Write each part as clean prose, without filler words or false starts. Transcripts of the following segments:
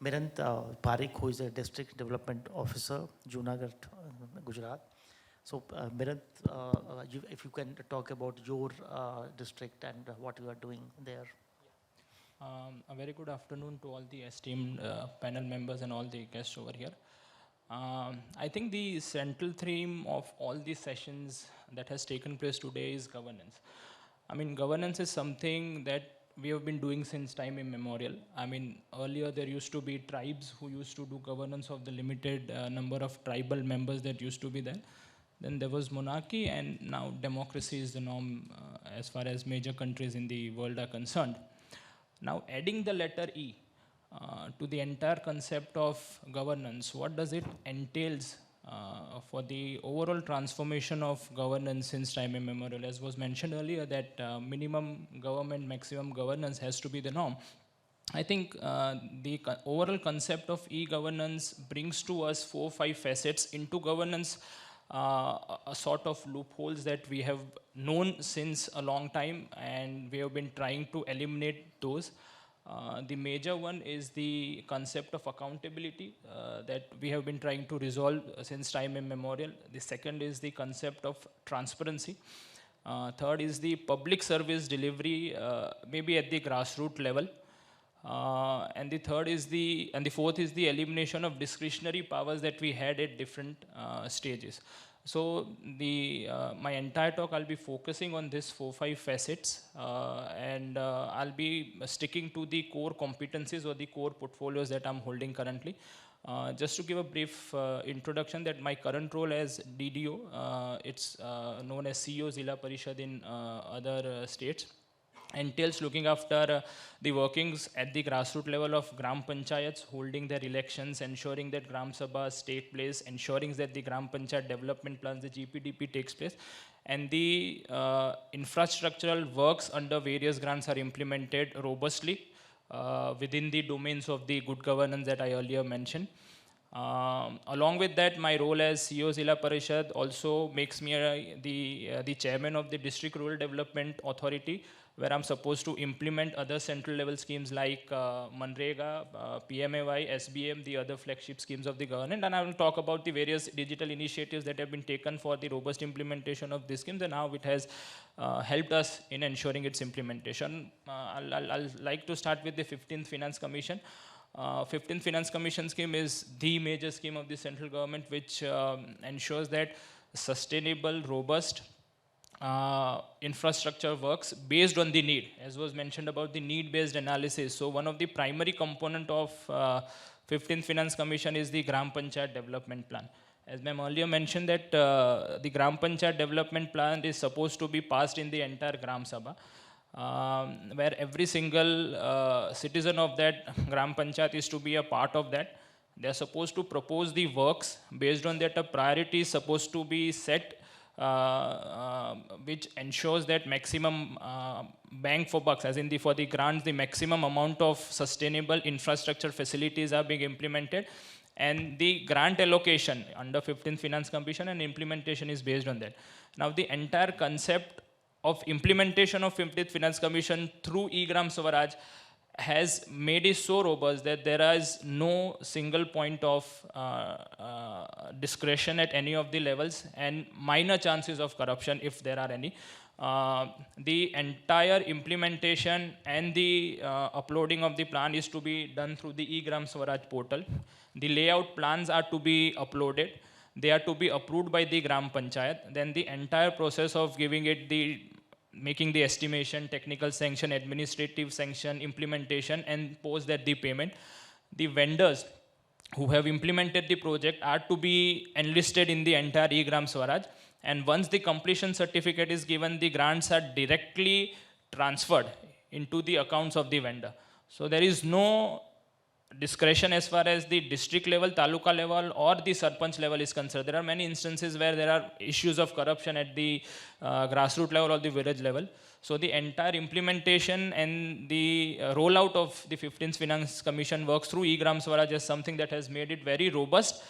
Mirant Parikh, who is a district development officer, Junagadh, Gujarat. So, Mirant, if you can talk about your district and what you are doing there. A very good afternoon to all the esteemed panel members and all the guests over here. I think the central theme of all these sessions that has taken place today is governance. I mean, governance is something that we have been doing since time immemorial. I mean, earlier there used to be tribes who used to do governance of the limited number of tribal members that used to be there. Then there was monarchy, and now democracy is the norm as far as major countries in the world are concerned. Now, adding the letter E to the entire concept of governance, what does it entails for the overall transformation of governance since time immemorial? As was mentioned earlier, that minimum government, maximum governance has to be the norm. I think the overall concept of e-governance brings to us 4 or 5 facets into governance, a sort of loopholes that we have known since a long time, and we have been trying to eliminate those. The major one is the concept of accountability that we have been trying to resolve since time immemorial. The second is the concept of transparency. Third is the public service delivery, maybe at the grassroots level. And the fourth is the elimination of discretionary powers that we had at different stages. So my entire talk, I'll be focusing on this 4 or 5 facets, and I'll be sticking to the core competencies or the core portfolios that I'm holding currently. Just to give a brief introduction, that my current role as DDO, it's known as CEO Zilla Parishad in other states, entails looking after the workings at the grassroots level of Gram Panchayats, holding their elections, ensuring that Gram Sabhas take place, ensuring that the Gram Panchayat development plans, the GPDP takes place, and the infrastructural works under various grants are implemented robustly within the domains of the good governance that I earlier mentioned. Along with that, my role as CEO Zilla Parishad also makes me the chairman of the District Rural Development Authority, where I'm supposed to implement other central level schemes like Manrega, PMAY, SBM, the other flagship schemes of the government. And I will talk about the various digital initiatives that have been taken for the robust implementation of these schemes and how it has helped us in ensuring its implementation. I'll like to start with the 15th Finance Commission. 15th Finance Commission scheme is the major scheme of the central government, which ensures that sustainable, robust infrastructure works based on the need, as was mentioned about the need-based analysis. So one of the primary component of 15th Finance Commission is the Gram Panchayat Development Plan. As ma'am earlier mentioned that the Gram Panchayat Development Plan is supposed to be passed in the entire Gram Sabha, where every single citizen of that Gram Panchayat is to be a part of that. They are supposed to propose the works. Based on that, a priority is supposed to be set, which ensures that maximum bang for bucks, as in for the grants, the maximum amount of sustainable infrastructure facilities are being implemented, and the grant allocation under 15th Finance Commission and implementation is based on that. Now, the entire concept of implementation of 15th Finance Commission through e-Gram Swaraj has made it so robust that there is no single point of discretion at any of the levels, and minor chances of corruption if there are any. The entire implementation and the uploading of the plan is to be done through the e-Gram Swaraj portal. The layout plans are to be uploaded. They are to be approved by the Gram Panchayat. Then the entire process of giving it making the estimation, technical sanction, administrative sanction, implementation, and post that the payment. The vendors who have implemented the project are to be enlisted in the entire e-Gram Swaraj. And once the completion certificate is given, the grants are directly transferred into the accounts of the vendor. So there is no discretion as far as the district level, taluka level, or the sarpanch level is concerned. There are many instances where there are issues of corruption at the grassroots level or the village level. So the entire implementation and the rollout of the 15th Finance Commission works through e-Gram Swaraj is something that has made it very robust.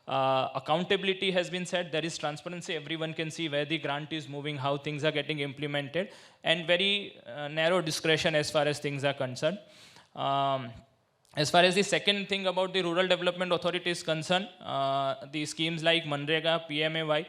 Accountability has been set. There is transparency. Everyone can see where the grant is moving, how things are getting implemented, and very narrow discretion as far as things are concerned. As far as the second thing about the Rural Development Authority is concerned, the schemes like Manrega, PMAY,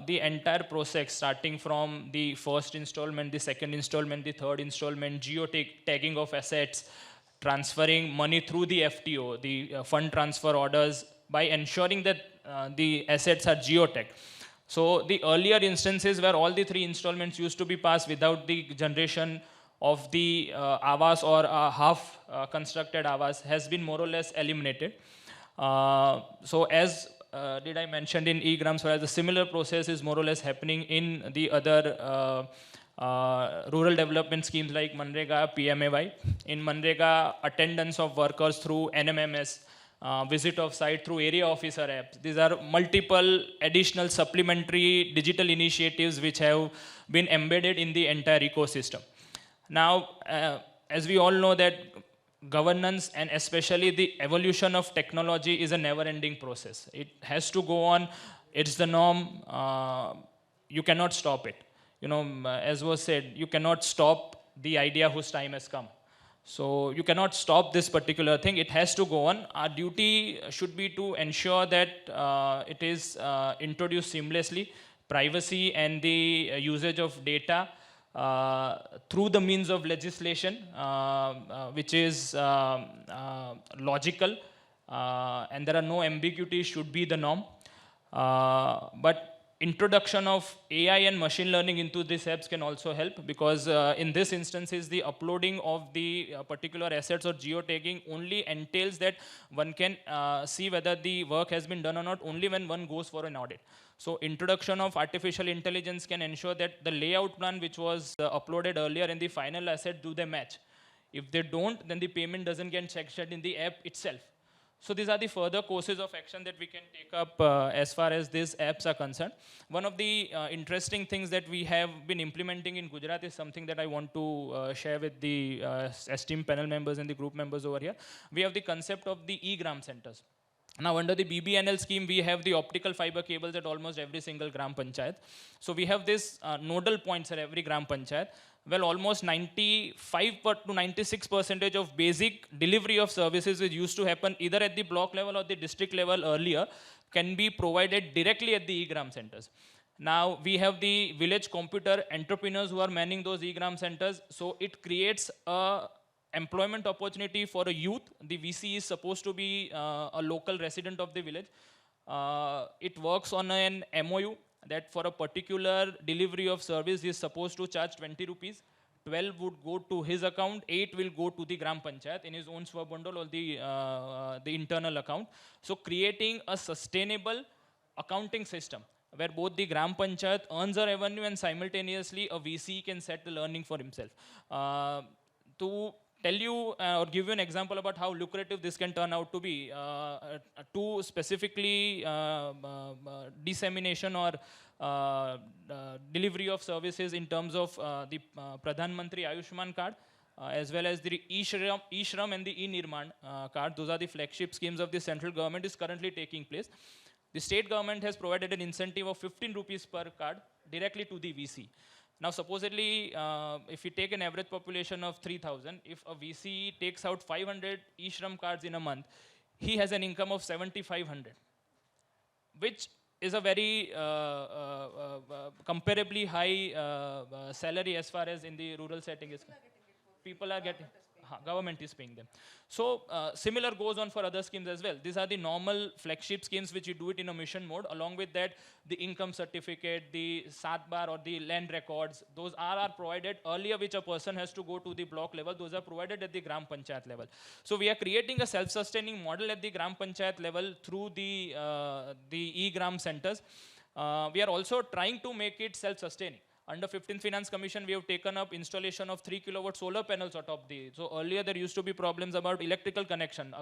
the entire process starting from the first installment, the second installment, the third installment, tagging of assets, transferring money through the FTO, the fund transfer orders, by ensuring that the assets are geotagged. So the earlier instances where all the three installments used to be passed without the generation of the Awas or half constructed Awas has been more or less eliminated. So as did I mention in e-gram Swaraj, the similar process is more or less happening in the other rural development schemes like Manrega, PMAY. In Manrega, attendance of workers through NMMS, visit of site through area officer apps. These are multiple additional supplementary digital initiatives which have been embedded in the entire ecosystem. Now, as we all know that governance and especially the evolution of technology is a never-ending process. It has to go on. It's the norm. You cannot stop it. You know, as was said, you cannot stop the idea whose time has come. So you cannot stop this particular thing. It has to go on. Our duty should be to ensure that it is introduced seamlessly. Privacy and the usage of data through the means of legislation, which is logical, and there are no ambiguities, should be the norm. But introduction of AI and machine learning into these apps can also help, because in this instance is the uploading of the particular assets or geotagging only entails that one can see whether the work has been done or not only when one goes for an audit. So introduction of artificial intelligence can ensure that the layout plan which was uploaded earlier in the final asset, do they match? If they don't, then the payment doesn't get checked in the app itself. So these are the further courses of action that we can take up as far as these apps are concerned. One of the interesting things that we have been implementing in Gujarat is something that I want to share with the esteemed panel members and the group members over here. We have the concept of the e-gram centers. Now, under the BBNL scheme, we have the optical fiber cables at almost every single gram panchayat. So we have this nodal points at every gram panchayat. Well, almost 95 to 96% of basic delivery of services which used to happen either at the block level or the district level earlier can be provided directly at the e-gram centers. Now, we have the village computer entrepreneurs who are manning those e-gram centers. So it creates a employment opportunity for a youth. The VC is supposed to be a local resident of the village. It works on an MOU that for a particular delivery of service he is supposed to charge 20 rupees. 12 would go to his account, 8 will go to the Gram Panchayat in his own swabundle or the internal account. So creating a sustainable accounting system where both the Gram Panchayat earns a revenue and simultaneously a VC can set the learning for himself. To tell you or give you an example about how lucrative this can turn out to be, to specifically dissemination or delivery of services in terms of the Pradhan Mantri Ayushman card, as well as the e-Shram and the e-Nirman card. Those are the flagship schemes of the central government is currently taking place. The state government has provided an incentive of 15 rupees per card directly to the VC. Now, supposedly, if we take an average population of 3,000, if a VC takes out 500 e-Shram cards in a month, he has an income of 7,500, which is a very comparably high salary as far as in the rural setting is. People are getting. Government is paying them. So similar goes on for other schemes as well. These are the normal flagship schemes which you do it in a mission mode. Along with that, the income certificate, the Sat Bar or the land records, those are provided earlier, which a person has to go to the block level. Those are provided at the Gram Panchayat level. So we are creating a self-sustaining model at the Gram Panchayat level through the e-Gram centers. We are also trying to make it self-sustaining. Under 15th Finance Commission, we have taken up installation of 3 kilowatt solar panels atop the. So earlier there used to be problems about electrical connection,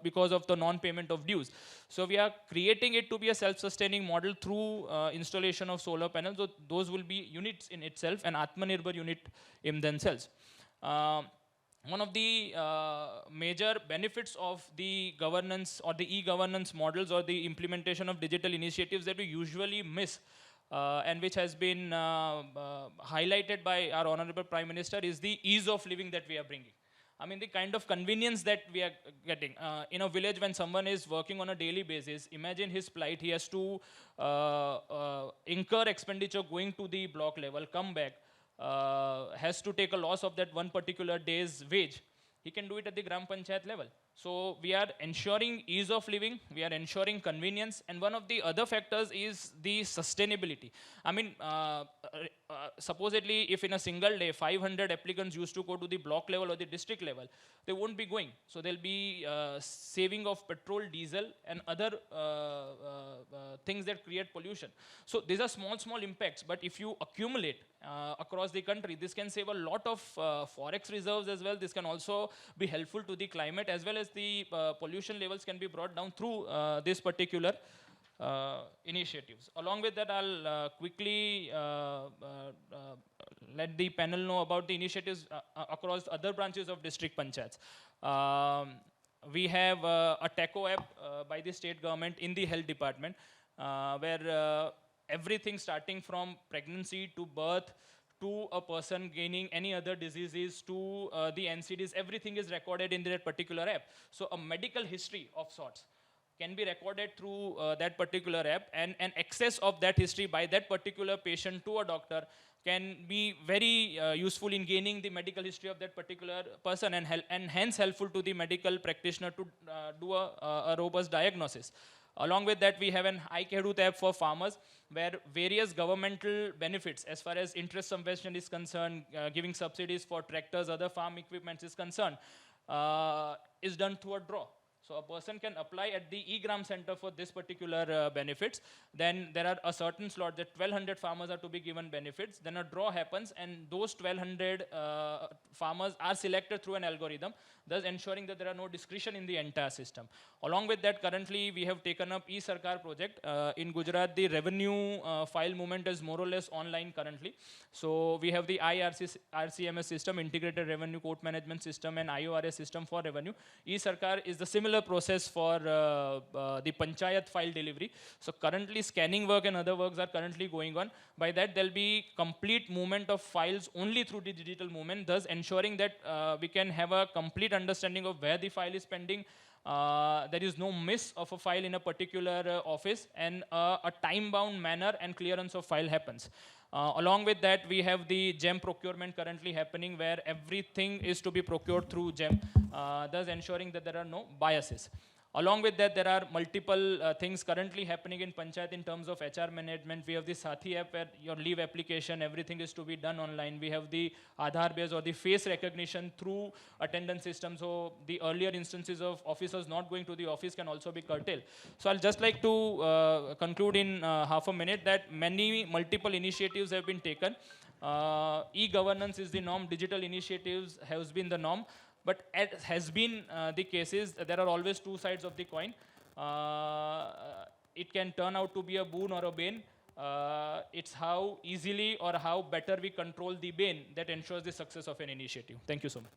because of the non-payment of dues. So we are creating it to be a self-sustaining model through installation of solar panels. So those will be units in itself, an Atmanirbhar unit in themselves. One of the major benefits of the governance or the e-governance models or the implementation of digital initiatives that we usually miss, and which has been highlighted by our Honorable Prime Minister, is the ease of living that we are bringing. I mean, the kind of convenience that we are getting. In a village, when someone is working on a daily basis, imagine his plight. He has to incur expenditure going to the block level, come back, has to take a loss of that one particular day's wage. He can do it at the Gram Panchayat level. So we are ensuring ease of living, we are ensuring convenience, and one of the other factors is the sustainability. I mean, supposedly if in a single day 500 applicants used to go to the block level or the district level, they won't be going. So there'll be saving of petrol, diesel, and other things that create pollution. So these are small impacts, but if you accumulate across the country, this can save a lot of forex reserves as well. This can also be helpful to the climate, as well as the pollution levels can be brought down through this particular initiatives. Along with that, I'll quickly let the panel know about the initiatives across other branches of district panchayats. We have a TACO app by the state government in the health department, where everything starting from pregnancy to birth to a person gaining any other diseases to the NCDs, everything is recorded in that particular app. So a medical history of sorts can be recorded through that particular app, and access of that history by that particular patient to a doctor can be very useful in gaining the medical history of that particular person, and hence helpful to the medical practitioner to do a robust diagnosis. Along with that, we have an iCareut app for farmers, where various governmental benefits as far as interest subvention is concerned, giving subsidies for tractors, other farm equipment is concerned, is done through a draw. So a person can apply at the e-gram center for this particular benefits. Then there are a certain slot that 1200 farmers are to be given benefits. Then a draw happens, and those 1200 farmers are selected through an algorithm, thus ensuring that there are no discretion in the entire system. Along with that, currently we have taken up e-Sarkar project. In Gujarat, the revenue file movement is more or less online currently. So we have the RCMS system, Integrated Revenue Court Management System, and IORS system for revenue. E-Sarkar is the similar process for the panchayat file delivery. So currently scanning work and other works are currently going on. By that, there'll be complete movement of files only through the digital movement, thus ensuring that we can have a complete understanding of where the file is pending. There is no miss of a file in a particular office, and a time-bound manner and clearance of file happens. Along with that, we have the GEM procurement currently happening, where everything is to be procured through GEM, thus ensuring that there are no biases. Along with that, there are multiple things currently happening in Panchayat in terms of HR management. We have the Sathi app, where your leave application, everything is to be done online. We have the Aadhaar base or the face recognition through attendance system. So the earlier instances of officers not going to the office can also be curtailed. So I'll just like to conclude in half a minute that multiple initiatives have been taken. E-governance is the norm. Digital initiatives has been the norm. But as has been the cases, there are always two sides of the coin. It can turn out to be a boon or a bane. It's how easily or how better we control the bane that ensures the success of an initiative. Thank you so much.